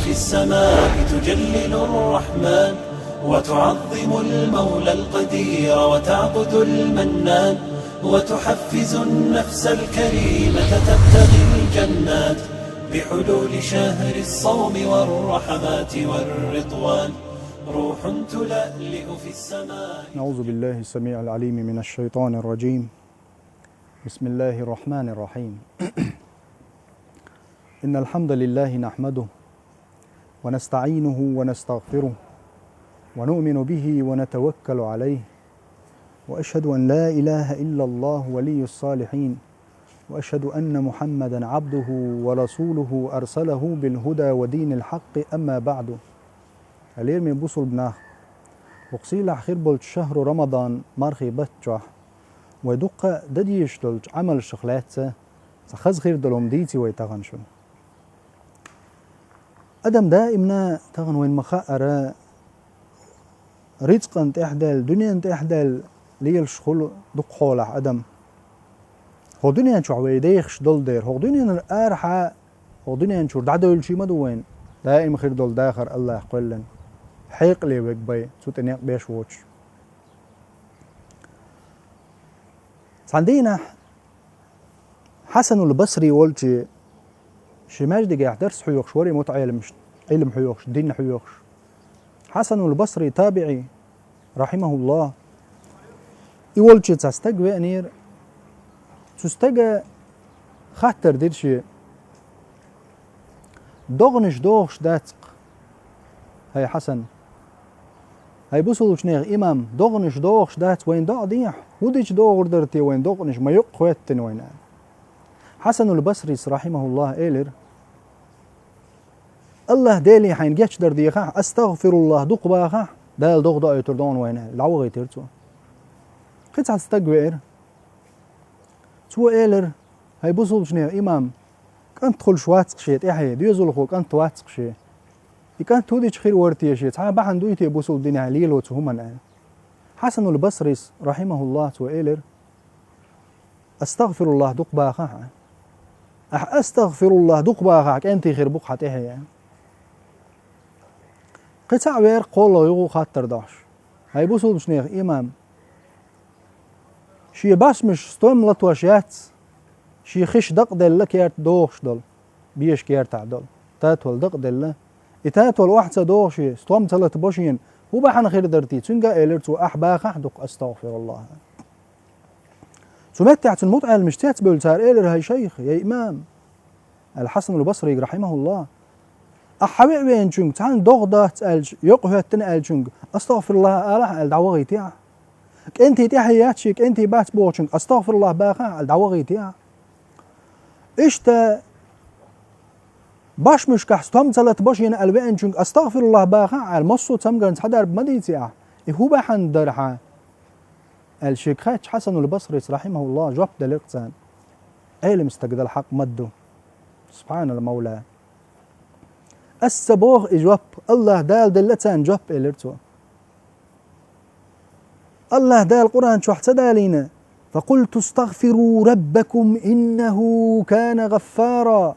في السماء تجلل الرحمن وتعظم المولى القدير وتعبد المنان وتحفز النفس الكريمة تبتغي الجنات بحلول شهر الصوم والرحمات والرضوان روح تلألئ في السماء. نعوذ بالله السميع العليم من الشيطان الرجيم. بسم الله الرحمن الرحيم. إن الحمد لله نحمده ونستعينه ونستغفره ونؤمن به ونتوكل عليه وأشهد أن لا إله إلا الله ولي الصالحين وأشهد أن محمدا عبده ورسوله أرسله بالهدى ودين الحق. أما بعد اليرمي بوصل بناه وقصيل خير بولت شهر رمضان مرخي بتجح ودق دديش دلج عمل شغلاتة سخز خير دلهم ديتي ويتغنشون أدم دائمنا تغن وين مخاءرة رزقا تحدل دنيا تحدل ليل شخول دق حولح أدم هو دنيا شو عويديخش دل دير هو دنيا الأرحة هو دنيا شو دعدول شي مدوين دائم خير دل داخر الله قلن حيق لي وقبي سوتنيق بيش ووش عندنا حسن البصري والتي شماج دي قاعد درس حيوخش وري موت علم حيوخش دين حيوخش. حسن البصري تابعي رحمه الله يولتي تستقوى أنير تستقى خاطر ديرشي دغنش دوغش داتق هاي حسن هاي بوصل شنيغ إمام دغنش دوغش دات وين دا ديح وديش دوغر درتي وين دغنش ما يقوتن وين حسن البصري رحمه الله إيلر الله دالي حين جاتش درديخا أستغفر الله دق باخا دال دغ دا يتردون وين العوغي ترتو قيت تستقوير تو إيلر هاي بوصل شنيغ إمام كانت تدخل شواتق شيت إحي ديوزل خو كانت تواتق شيت كانت توديش خير ورتي شيت تعال بحن دويتي بوصل دين عليل وتهما الآن. حسن البصري رحمه الله تويلر أستغفر الله دق باخا أستغفر الله دق باخا أنت خير بقحة إحي قطع وير قول يغو خاطر داش هاي بوصل بشنيغ إمام شي باش مش ستوم لطواشيات شي خش دق دل لك يارت دوغش دل بيش كيارت عدل تاتول دق دل إتاتول واحد دوغشي ستوم تلت بوشين هو بحن خير درتي تنقى إلرتو أحباخ دق أستغفر الله سمعت المتعة المشتات بولتار إلر هاي شيخ يا إمام الحسن البصري رحمه الله أحبئ وين شنك تعال دغدات ألج يقهو التن ألجنك أستغفر الله أله الدعوة تيع أنت تحياتك أنت بات بوشنك أستغفر الله باخا الدعوة تيع إشتا باش مش كحستم ثلاث باشين ألوين شنك أستغفر الله باخا المصو تمجن حدر بمديتيع هو بحن درحا الشيخ حسن البصري رحمه الله جواب دلقتان علم استقدر الحق مده سبحان المولى السبوغ إجواب الله دال دلتان جواب إلرتو الله دال القرآن شو احتدالينا فقلت استغفروا ربكم إنه كان غفارا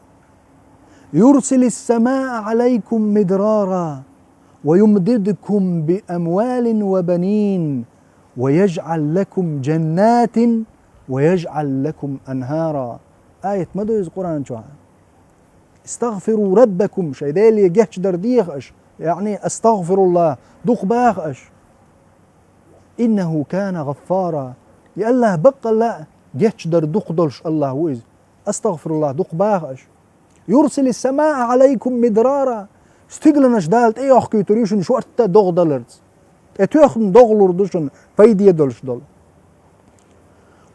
يرسل السماء عليكم مدرارا ويمددكم بأموال وبنين ويجعل لكم جنات ويجعل لكم أنهارا. آية مدوز القرآن شو استغفروا ربكم شي دالي جهش درديخش يعني استغفر الله دوخ باخش إنه كان غفارا يا الله بقى لا جهش دردوخ دلش الله ويز استغفر الله دوخ باخش يرسل السماء عليكم مدرارا استقلنش دالت ايه اخكي تريشن شو ارتا دوغ دلرت اتوخن دوغلور دوشن فايدي دلش دل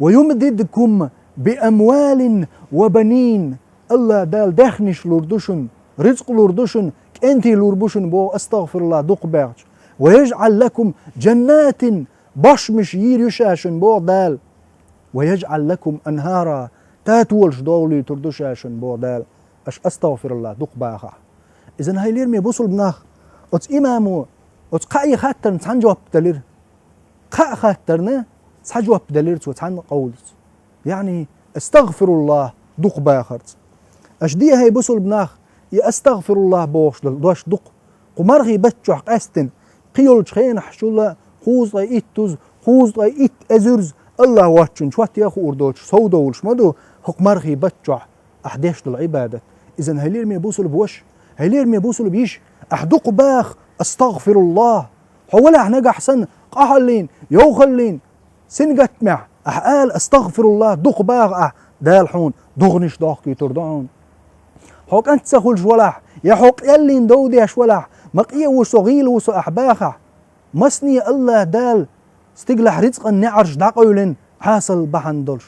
ويمددكم بأموال وبنين الله دال دخنش لوردوشن رزق لوردوشن انتي لوربوشن بو استغفر الله دوق باغش ويجعل لكم جنات باش مش يشاشن بو دال ويجعل لكم انهارا تاتولش دولي تردوشاشن بو دال اش استغفر الله دوق باغا. اذن هاي ليرمي بوصل بناخ ات امامو ات قاي خاطر تان جواب دلير قا خاطرنا تجواب دلير تان قولت يعني استغفر الله دوق باخرت اش دي هاي بوصل بناخ استغفر الله بوشدل دوش دق قمرغي بتشح قستن قيول خين حشولا خوز إتوز خوز إت أزرز الله واتشن شوات يا خو أردوش سودولش مدو قمرغي بتشح أحداش العبادة إذن هلير مي بوصل بوش هلير مي بوصل بيش أحدق باخ استغفر الله حولا احنا أحسن قهلين يوخلين سنقت مع أحقال استغفر الله دق باغ دالحون دغنش داخكي تردعون حوك أنت سخل شولح يا حوك يلين دودي شولح مقية وصغيل وصو أحباخة مسني الله دال استقلح رزق النعرش داقولن حاصل بحندلش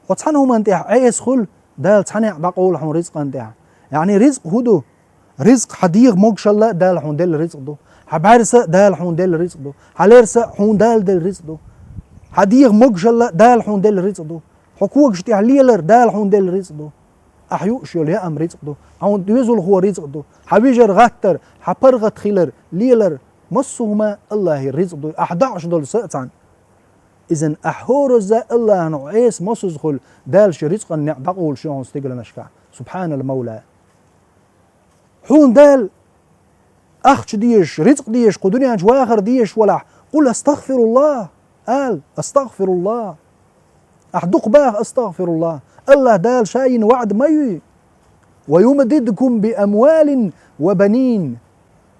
وتصحنهم انت عيس خل دال تصحني داقول حون رزق انت يعني رزق هدو رزق حديق موكش الله دال حون دل رزق دو حبارسة دال حون دل رزق دو حليرسة حون دل رزق دو حديق موكش الله دال حون دل رزق دو حقوق شتي عليلر دال حون دل رزق دو أحيو شو ليه أم رزق دو حون يزول هو رزق دو حبيجر غتر حبرغت خيلر ليلر مصهما الله الرزق دو 11 دول ساعتان إذن أحورز الله نوعيس مصز خل دالش رزقا نعدقول شو استقل نشكع سبحان المولى حون دال أخش ديش رزق ديش قدني أنش واخر ديش ولا قل استغفر الله قال استغفر الله أحدق باغ استغفر الله الله دال شاين وعد مي ويمددكم بأموال وبنين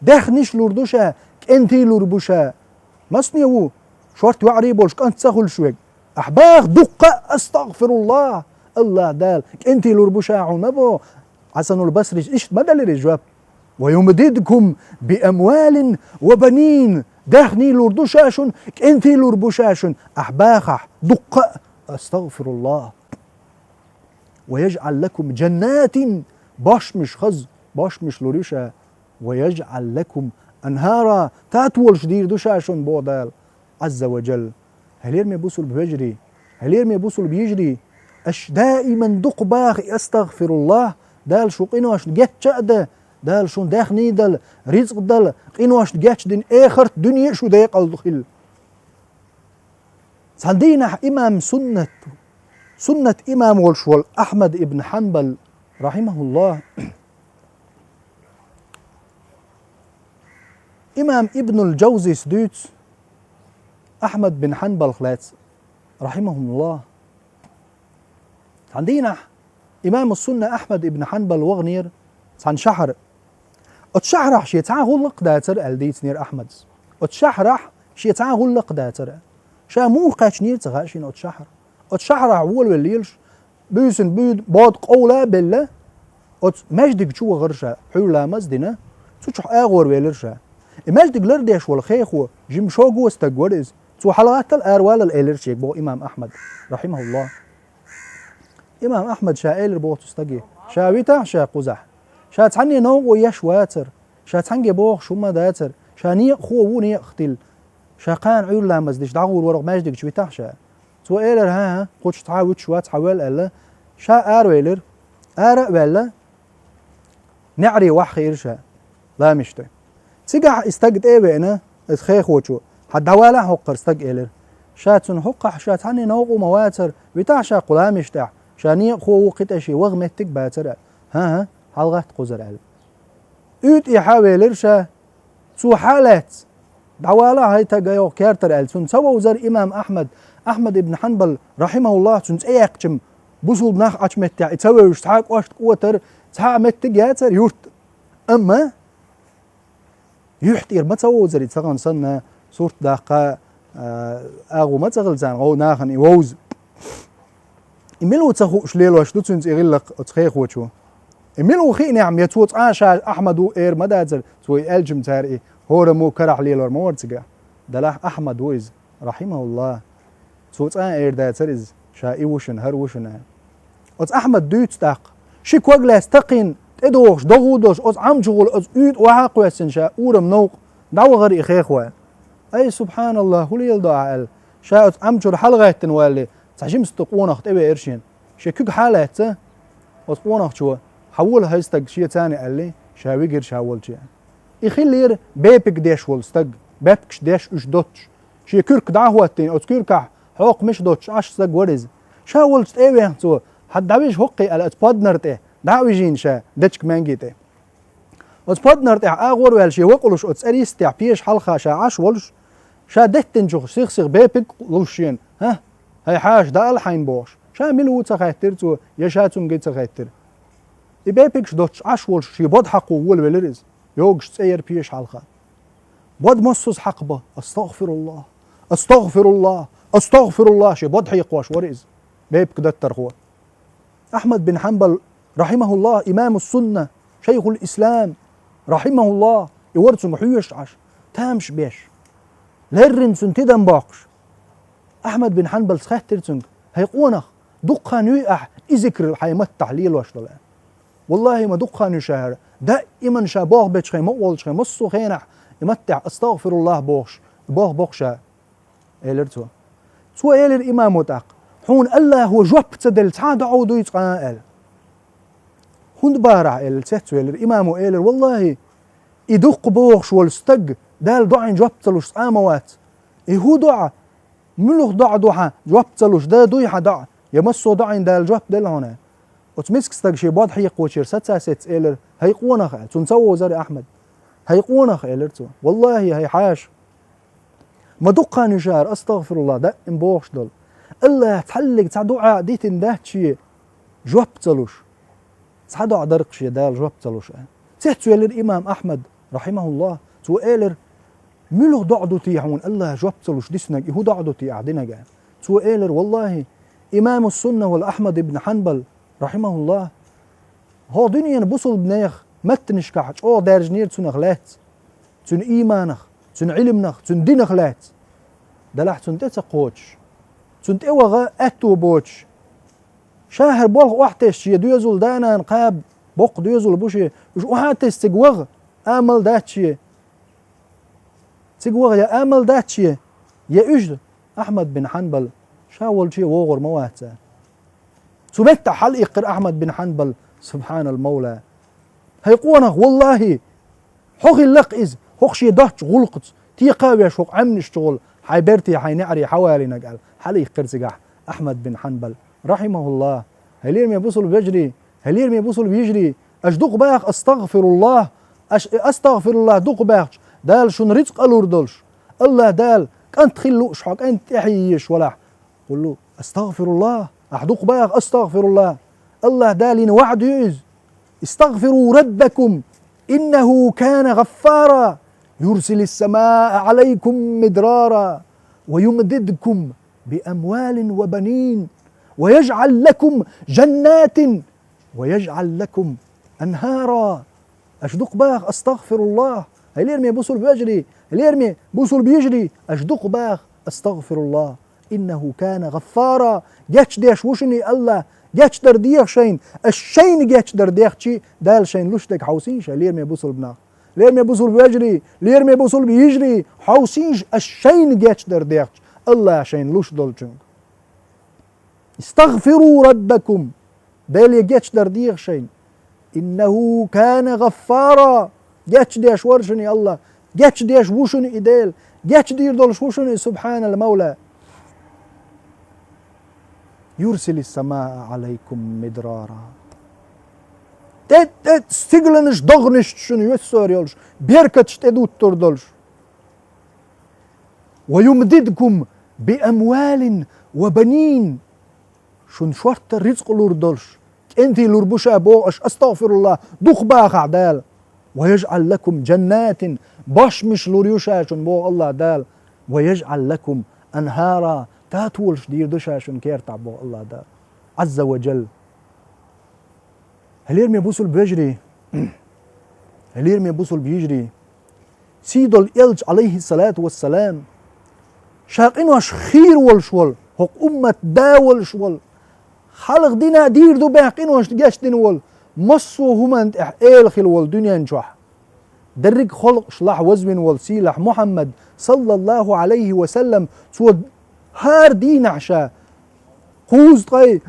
دخنش لردوشا انتي لربوشا مسنيو شورت وعري بولش كانت تسخل شويك أحباغ دقة استغفر الله الله دال انتي لربوشا عمبو حسن البصري إيش بدل الجواب ويمددكم بأموال وبنين دخني لردوشاشن انتي لربوشاشن أحباغ دقة استغفر الله ويجعل لكم جنات باش مش خز باش مش لوريشا ويجعل لكم أنهارا تاتول شدير دوشاشون بودال عز وجل هل يرمي بوصل بيجري هل يرمي بوصل بيجري أش دائما دق باغ استغفر الله دال شو قينوش جت شأده دال شون داخني دال رزق دال قينوش جت دين آخر دنيا شو دايق الدخل صندينا إمام سنة إمام والشوال أحمد ابن حنبل رحمه الله إمام ابن الجوزي سدوت أحمد بن حنبل خلات رحمه الله عندنا إمام السنة أحمد ابن حنبل وغنير عن شحر اتشحرح شي تعا غلق داتر الديت نير أحمد اتشحرح شي تعا غلق داتر شا مو قاش نير تغاشين اتشحرح أول والليلش بيسن بيد بعد قولا بالله مجدك شو غرشا حولا مزدنا تشح أغور ويلرشا مجدك لرديش والخيخو جيم شوقو استقوريز تو حلقات الأروال الإلرشيك بو إمام أحمد رحمه الله إمام أحمد شا إلر بو تستقي شا ويتا شا قزح شا تعني نوغو يش واتر شا تعني بوغ شما داتر شا نيق خو ونيق اختل شا قان عيول لامزدش دعور ورق مجدك شويتا شا تو إلر ها قوش تعاود شوات حوال ألا شا أرويلر أرق ولا نعري وحخير شا لا مشتي تيجح استقد إيه بينا اتخيخ وشو حد دوالا حقر استق إلر شاتن حقح شات عني نوغو مواتر بتاع شا قلامش تاع شانيق خو وقتشي وغمتك باتر ها حلغت قزر أل اوت يحاولر شا تو حالات دوالا هاي تاقايو كارتر أل تن سوا وزر إمام أحمد ابن حنبل رحمه الله تنس ايقشم بوصل بناخ أشمت تاع يتسوي وشتحاك واشت قوتر تحا متك ياتر يورت أما يحتير ما تسوي وزر يتسغن سنة صورت داقا أغو ما تغل زان غو ناخن يووز إميلو تخوش ليلو أشتو تنس إغلق أتخيخ وشو إميلو خي نعم يتوت عاشا أحمد إير مداتر توي ألجم تاري هورمو كرح ليلو مورتقا دلاح أحمد ويز رحمه الله توت إير داتر إز شا إيوشن هروشن أت أحمد دوت تاق شيك وقلا استقين تدوش دغودوش أت عمجغل أت أيد وحاقوا سنشا أورم نوق دعوة غير إخيخوا أي سبحان الله هو ليل دعاء شا أت عمجر حلقة تنوالي تحجم استقونخ تبي إرشين شكوك حالات أتقونخ شو حول هايستق شيء تاني قال لي شاويجر شاول شيء يخلير بيبك ديش والستق بيبكش ديش إش دوتش شيء كرك دعوة أت كرك حق مش دوتش عش استق ورز شاول تبي تو حد دعويش حقي على أتبادنرته دعويجين شا دتشك مانجيته أتس بدنر تح أغور والشي وقلش أتس أريس تح بيش حلقة شا عش ولش شا دتن جو سيخ بيبك لوشين ها هاي حاش دا الحين بوش شا ملو تخاطر تو يشاتون جيت تخاطر يبيبكش دوتش عش ولش شي بود حقو ولرز يوغش تسير بيش حلقة بود مصص حقبه استغفر الله استغفر الله استغفر الله شي بود حيقواش ورز بيبك دتر هو أحمد بن حنبل رحمه الله إمام السنة شيخ الإسلام رحمه الله يورثن حيش عش تامش بيش لرن سنتدن باقش أحمد بن حنبل سخاترتن هيقونخ دقها نيأح إذكر حيمت تحليل واشتلا والله ما دقها نشهر دائما شابوغ بيتش مقول شي مصو خينح يمتع استغفر الله بوش بوغ بوغشا إلرتو سو إلر إمام وتاق حون الله هو جوب تدل تعاد عودو يتقال هند بارع إلر تسيتو إلر إمامو إلر والله يدق بوغش والستق دال دعين جوب تلوش آموات هو دعا ملوخ دعا دوحا جوب تلوش دا دويحا دعا يمسو دعين دال جوب دل هنا وتمسك ستق شي بعض حيق وشير ستسا ست إلر هيقونخ تنسوو زري أحمد هيقونخ إلرتو والله هي حاش ما دقا نشار استغفر الله دا بوغش دل الله تحلق تاع دعاء ديتن ده شي جوب تلوش تاع درق شي دال جوب تلوش تحتو يلر الإمام أحمد رحمه الله تو إلر ملو دعدو تيحون الله جوب تلوش ديسنك هو دعدو تي أعدنا جان تو إلر والله إمام السنة والأحمد بن حنبل رحمه الله هو دنيا بوصل بنيخ متنش كحج أو دارجنير تون أغلات تون إيمانخ تون علمنخ تون دينخ لات دلح تون تتقوش تون تيوغا أتو بوش شاهر بولغ وحتش يدوزل دانا نقاب بوق دوزل بوشي وش وحتش تقوغ آمل داتشي تقوغ يا آمل داتشي يا أجد أحمد بن حنبل شاول شي وغر مواتا سبت حل يقر أحمد بن حنبل سبحان المولى هيقونخ والله حوخي اللق إز حوخشي دهش غلقت تيقاويش حوق عمن اشتغل حيبرتي حينعري حوالي نقال حل يقر سقاح أحمد بن حنبل رحمه الله هلير ما يبوصل بيجري هلير ما يبوصل بيجري أش دق باخ أستغفر الله أستغفر الله دق باخ دال شن رزق ألور دلش الله دال كانت خلوش حق أنت تحييش ولا قل له أستغفر الله أحدق باخ أستغفر الله الله دالين وعد يؤذ استغفروا ربكم إنه كان غفارا يرسل السماء عليكم مدرارا ويمددكم بأموال وبنين ويجعل لكم جنات ويجعل لكم أنهارا أشدق باخ أستغفر الله هليرمي بوصل بيجري هليرمي بوصل بيجري أشدق باخ أستغفر الله إنه كان غفارا جاتش ديش وشني الله جاتش در ديخ شين الشين جاتش در ديخ شي دال شين لشتك حوسينش ليرمي بوصل بناخ ليرمي بوصل بيجري ليرمي بوصل بيجري حوسينش الشين جاتش در ديخ الله شين لش دولچنگ استغفروا ربكم بالي جاتش در ديخ شين إنه كان غفارا جاتش ديش ورشني الله جاتش ديش وشني إدال جاتش دير دولش وشني سبحان المولى يرسل السماء عليكم مدرارا تت استغلنش دغنش شنو يسور يولش بيركتش تدوت تردلش ويمددكم بأموال وبنين شن شورت الرزق لوردلش انتي لوربوشا بوش استغفر الله دوخ باخ عدال ويجعل لكم جنات باش مش لوريوشا شن بو الله دال ويجعل لكم أنهارا تاتولش دير دشاشن كير تعبو الله دا عز وجل هليرمي بوصل بيجري هليرمي بوصل بيجري سيد الإلج عليه الصلاة والسلام شاقينوش خير والشول هق أمة داول شول خلق دينا دير دو باقينوش جاش دين وال مصو همانت إحقيل خل والدنيا نجح درق خلق شلح وزمن والسيلح محمد صلى الله عليه وسلم سود هار دين عشا قوز طي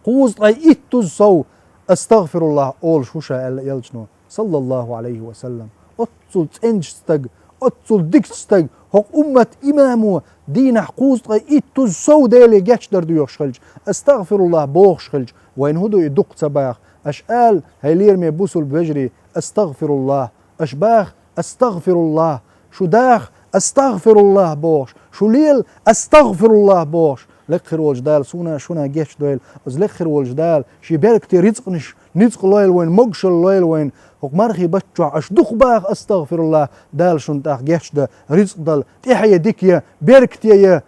قوز طي إتوز صو استغفر الله أول شوشا يلجنو صلى الله عليه وسلم أتصل تنجستق أتصل ديكستق هق أمة إمامو دين قوز طي إتوز صو ديلي جاتش دردو يخشخلج استغفر الله بوخشخلج وين هدو يدق تباخ أشقال هيلير مي بوسل بجري أستغفر الله، أشباخ أستغفر الله، شو داخ أستغفر الله بوش، شو ليل أستغفر الله بوش. لخر والجدال شونا جيش دويل از لخر والجدال شي بيركتي رزقنش نزق لويل وين مقشل لويل وين هوك مرخي بتشع اش دخ باخ أستغفر الله دال شنتاخ جيش دا رزق دال تيحيا ديكيا بيركتي يا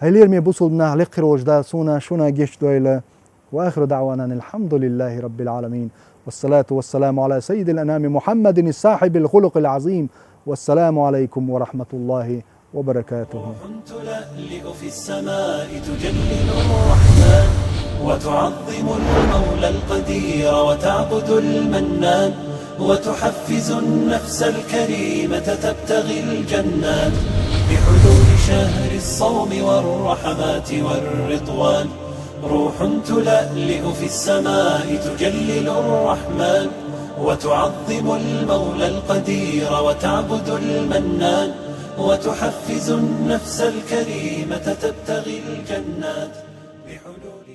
هيلير مي بوصل بناه لخر والجدال شونا جيش دويل. وآخر دعوانا الحمد لله رب العالمين، والصلاة والسلام على سيد الأنام محمد الصاحب الخلق العظيم، والسلام عليكم ورحمة الله وبركاته. روح تلألئ في السماء تجلل الرحمن، وتعظم المولى القدير وتعبد المنان، وتحفز النفس الكريمة تبتغي الجنات، بحلول شهر الصوم والرحمات والرضوان. روح تلألئ في السماء تجلل الرحمن، وتعظم المولى القدير وتعبد المنان، وتحفز النفس الكريمة تبتغي الجنات بحلول